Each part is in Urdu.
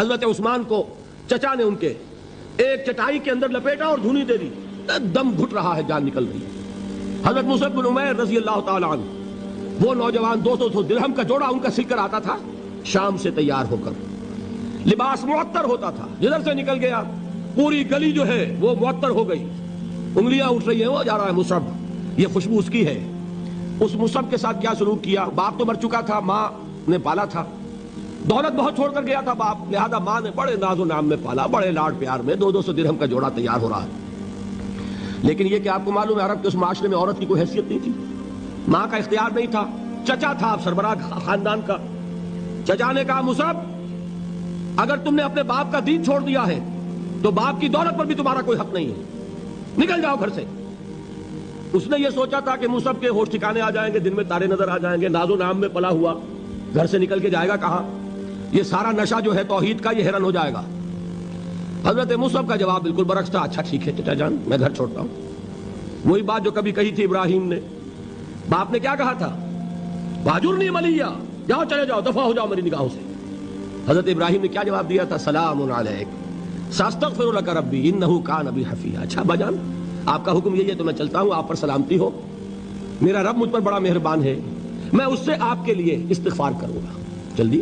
حضرت عثمان کو چچا نے ان کے ایک چٹائی کے اندر لپیٹا اور دھونی دے دی، دم گھٹ رہا ہے، جان نکل رہی ہے۔ حضرت مصعب بن عمیر رضی اللہ تعالی عنہ، وہ نوجوان 200 درہم کا جوڑا ان کا سل کر آتا تھا شام سے تیار ہو کر، لباس معطر ہوتا تھا، جدھر سے نکل گیا پوری گلی جو ہے وہ معطر ہو گئی، انگلیاں اٹھ رہی ہیں، وہ جا رہا ہے مصعب، یہ خوشبو اس کی ہے۔ اس مصعب کے ساتھ کیا سلوک کیا؟ باپ تو مر چکا تھا، ماں نے پالا تھا، دولت بہت چھوڑ کر گیا تھا باپ، لہذا ماں نے بڑے ناز و نام میں پالا، بڑے لاڈ پیار میں، 200 درہم کا جوڑا تیار ہو رہا ہے۔ لیکن یہ کہ آپ کو معلوم ہے عرب کے اس معاشرے میں عورت کی کوئی حیثیت نہیں تھی، ماں کا اختیار نہیں تھا، چچا تھا سربراہ خاندان کا۔ چچا نے کہا مصعب اگر تم نے اپنے باپ کا دین چھوڑ دیا ہے تو باپ کی دولت پر بھی تمہارا کوئی حق نہیں ہے، نکل جاؤ گھر سے۔ اس نے یہ سوچا تھا کہ مصعب کے ہوش ٹھکانے آ جائیں گے، دن میں تارے نظر آ جائیں گے، ناز و نام میں پلا ہوا، گھر سے نکل کے جائے گا کہاں، یہ سارا نشہ جو ہے توحید کا یہ حیران ہو جائے گا۔ حضرت مصعب کا جواب بالکل برعکس تھا، اچھا ٹھیک ہے چچا جان میں گھر چھوڑتا ہوں۔ وہی بات جو کبھی کہی تھی ابراہیم نے، باپ نے کیا کہا تھا؟ واجرنی ملیہ، جاؤ چلے جاؤ، دفع ہو جاؤ میری نگاہوں سے۔ حضرت ابراہیم نے کیا جواب دیا تھا؟ سلام علیک ساستغفر لک ربی انہ کان بی حفیظ۔ اچھا ابا جان آپ کا حکم یہی ہے تو میں چلتا ہوں، آپ پر سلامتی ہو، میرا رب مجھ پر بڑا مہربان ہے، میں اس سے آپ کے لیے استغفار کروں گا، جلدی۔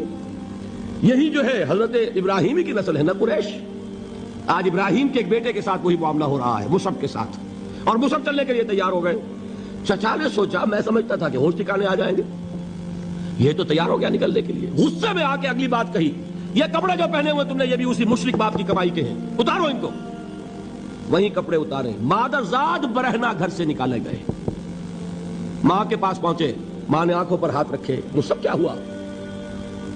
یہی جو ہے حضرت ابراہیمی کی نسل ہے نا قریش۔ آج ابراہیم کے ایک بیٹے کے ساتھ وہی معاملہ ہو رہا ہے مصعب کے ساتھ، اور مصعب چلنے کے لیے تیار ہو گئے۔ چچا نے سوچا، میں سمجھتا تھا کہ ہوش ٹھکانے آ جائیں گے، یہ تو تیار ہو گیا نکلنے کے لیے، غصے میں آ کے اگلی بات کہی، یہ کپڑے جو پہنے ہوئے تم نے یہ بھی اسی مشرک باپ کی کمائی کے ہیں، اتارو ان کو۔ وہیں کپڑے اتارے، مادر زاد برہنہ گھر سے نکالے گئے، ماں کے پاس پہنچے، ماں نے آنکھوں پر ہاتھ رکھے، مصعب کیا ہوا؟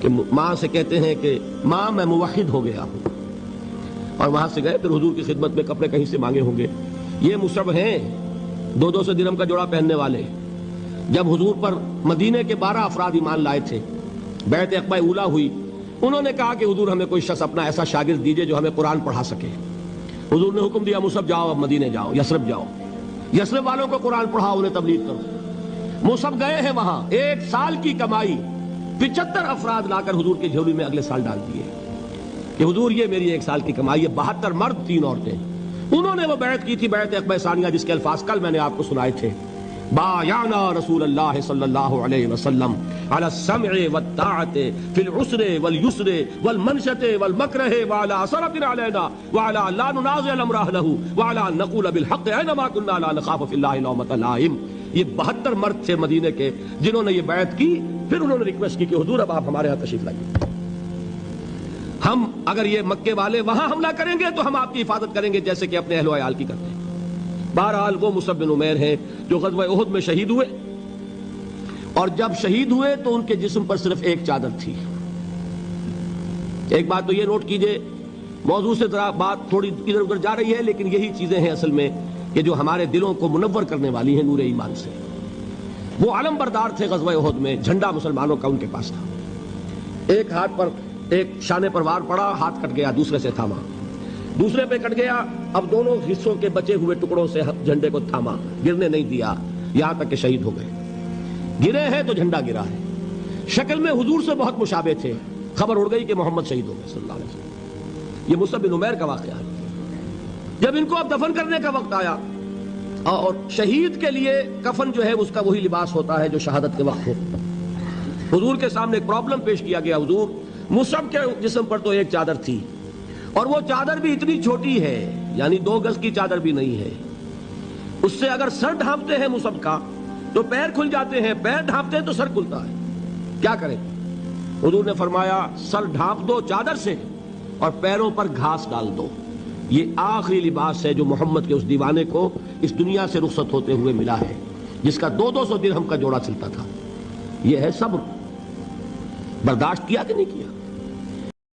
کہ ماں سے کہتے ہیں کہ ماں میں موحد ہو گیا ہوں، اور وہاں سے گئے، پھر حضور کی خدمت میں کپڑے کہیں سے مانگے ہوں گے۔ یہ مصعب ہیں 200 درہم کا جوڑا پہننے والے۔ جب حضور پر مدینے کے 12 افراد ایمان لائے تھے، بیعت عقبہ اولیٰ ہوئی، انہوں نے کہا کہ حضور ہمیں کوئی شخص اپنا ایسا شاگرد دیجئے جو ہمیں قرآن پڑھا سکے۔ حضور نے حکم دیا مصعب جاؤ اب مدینے جاؤ، یثرب جاؤ، یثرب والوں کو قرآن پڑھاؤ، انہیں تبلیغ کرو۔ مصعب گئے ہیں وہاں، 1 سال کی کمائی 75 افراد لا کر حضور کی جھولی میں اگلے سال ڈال دیے کہ حضور یہ میری 1 سال کی کمائی ہے، 72 مرد 3 عورتیں۔ انہوں نے وہ بیعت کی تھی، بیعت عقبہ ثانیہ، جس کے الفاظ کل میں نے آپ کو سنائے تھے، بایعنا رسول اللہ صلی اللہ علیہ وسلم علی السمع والطاعت فی العسر والیسر والمنشط والمکرہ وعلی اثرۃ علینا وعلی لا ننازع الامر اہلہ وعلی ان نقول بالحق اینما کنا لا نخاف فی اللہ لومۃ لائم۔ یہ 72 مرد تھے مدینے کے جنہوں نے یہ بیعت کی، پھر انہوں نے ریکویسٹ کی کہ حضور اب آپ ہمارے ہاں تشریف لائیے، ہم اگر یہ مکے والے وہاں حملہ کریں گے تو ہم آپ کی حفاظت کریں گے جیسے کہ اپنے اہل و عیال کی کرتے ہیں۔ بہرحال وہ مصعب بن عمیر ہیں جو غزوہ احد میں شہید ہوئے، اور جب شہید ہوئے تو ان کے جسم پر صرف ایک چادر تھی۔ ایک بات تو یہ نوٹ کیجئے، موضوع سے ذرا بات تھوڑی ادھر ادھر جا رہی ہے، لیکن یہی چیزیں ہیں اصل میں کہ جو ہمارے دلوں کو منور کرنے والی ہیں نور ایمان سے۔ وہ علم بردار تھے غزوہ احد میں، جھنڈا مسلمانوں کا ان کے پاس تھا، ایک ہاتھ پر ایک شانے پر وار پڑا، ہاتھ کٹ گیا، دوسرے سے تھاما، دوسرے پہ کٹ گیا، اب دونوں حصوں کے بچے ہوئے ٹکڑوں سے جھنڈے کو تھاما، گرنے نہیں دیا، یہاں تک کہ شہید ہو گئے۔ گرے ہیں تو جھنڈا گرا ہے، شکل میں حضور سے بہت مشابہ تھے، خبر اڑ گئی کہ محمد شہید ہو گئے صلی اللہ علیہ وسلم۔ یہ مصعب بن عمیر کا واقعہ ہے۔ جب ان کو اب دفن کرنے کا وقت آیا، اور شہید کے لیے کفن جو ہے اس کا وہی لباس ہوتا ہے جو شہادت کے وقت ہو، حضور کے سامنے ایک پرابلم پیش کیا گیا، حضور مصعب کے جسم پر تو ایک چادر تھی، اور وہ چادر بھی اتنی چھوٹی ہے، یعنی 2 گز کی چادر بھی نہیں ہے، اس سے اگر سر ڈھانپتے ہیں مصعب کا تو پیر کھل جاتے ہیں، پیر ڈھانپتے ہیں تو سر کھلتا ہے، کیا کریں؟ حضور نے فرمایا سر ڈھانپ دو چادر سے اور پیروں پر گھاس ڈال دو، یہ آخری لباس ہے جو محمد کے اس دیوانے کو اس دنیا سے رخصت ہوتے ہوئے ملا ہے، جس کا 200 درہم کا جوڑا چلتا تھا۔ یہ ہے صبر، برداشت کیا کہ نہیں کیا؟